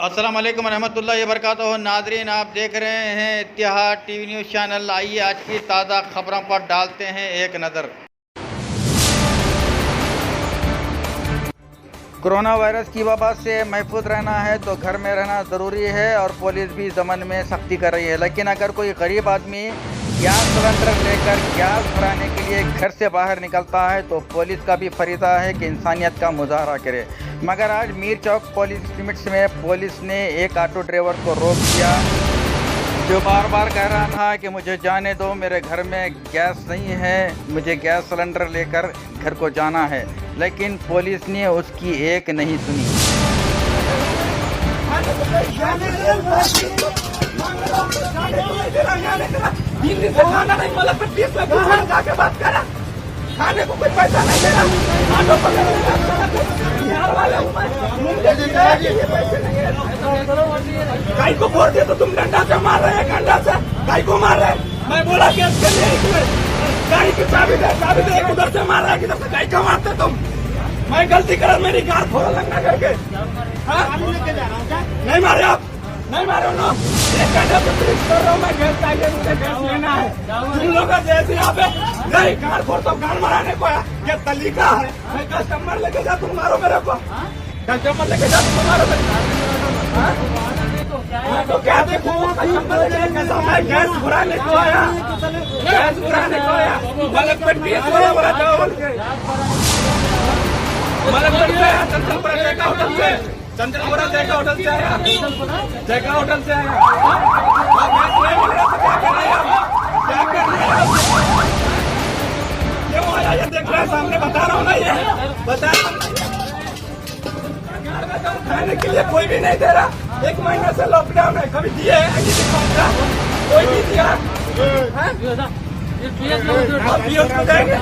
अस्सलाम वालेकुम रहमतुल्लाहि व बरकातहू। नाज़रीन, आप देख रहे हैं इत्तिहाद टीवी न्यूज़ चैनल। आइए आज की ताज़ा खबरों पर डालते हैं एक नज़र। कोरोना वायरस की वबा से महफूज रहना है तो घर में रहना ज़रूरी है और पुलिस भी ज़मन में सख्ती कर रही है। लेकिन अगर कोई गरीब आदमी गैस सिलेंडर लेकर गैस भराने के लिए घर से बाहर निकलता है तो पुलिस का भी फरीज़ा है कि इंसानियत का मुजाहरा करे। मगर आज मीर चौक पुलिस लिमिट्स में पुलिस ने एक ऑटो ड्राइवर को रोक दिया जो बार बार कह रहा था कि मुझे जाने दो, मेरे घर में गैस नहीं है, मुझे गैस सिलेंडर लेकर घर को जाना है। लेकिन पुलिस ने उसकी एक नहीं सुनी। खाने को कोई पैसा नहीं दे रहा, ऑटो गाय को बोल दिया तो तुम डंडा से मार रहे हैं, डंडा से गाय को मार रहे हैं। मैं बोला कि गाड़ी की चाबी दे, उधर से मार रहा है, किधर से गाय को मारते तुम। मैं गलती कर मेरी कार फोड़ा लगना करके नहीं मारे आप, नहीं मारो ना। एक घंटे से पुलिस कर रहा हूँ मैं, गैस चाहिए, मुझे गैस लेना है। तुम लोग जैसे यहाँ पे नहीं कार फोड़ तो कार मराने को क्या तरीका है? मैं कस्टमर लेके जा, तुम मारो मेरे को। कस्टमर लेके जा, तुम मारो तो क्या देखो, कस्टमर लेके कैसा? मैं गैस भराने को आया, गैस भराने को आया। मलकपेट भी बोला जाओ बोल के, मलकपेट से चंचलपुरा जयका होटल से, चंचलपुरा जयका होटल से आया, जयका होटल से आया। क्या कर रहे हैं? क्यों आया ये देख रहे हैं सामने, बता रहा हूँ ना, ये बता रहा हूँ। खाने के लिए कोई भी नहीं दे रहा, 1 महीने से लॉकडाउन है, कभी दिए कोई नहीं दिया। आप पीओ को देंगे,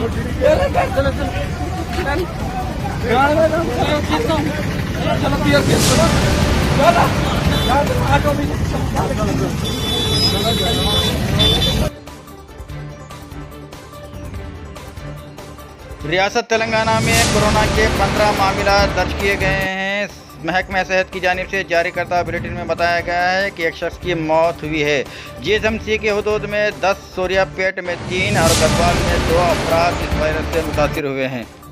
चलो पीओ ऑटो भी रियासत तेलंगाना में कोरोना के 15 मामला दर्ज किए गए हैं। महकमा सेहत की जानिब से जारी करता बुलेटिन में बताया गया है कि एक शख्स की मौत हुई है। जीएसएमसी के हुदूद में 10, सूर्यापेट में 3 और गढ़वाल में 2 अफराद इस वायरस से मुतासिर हुए हैं।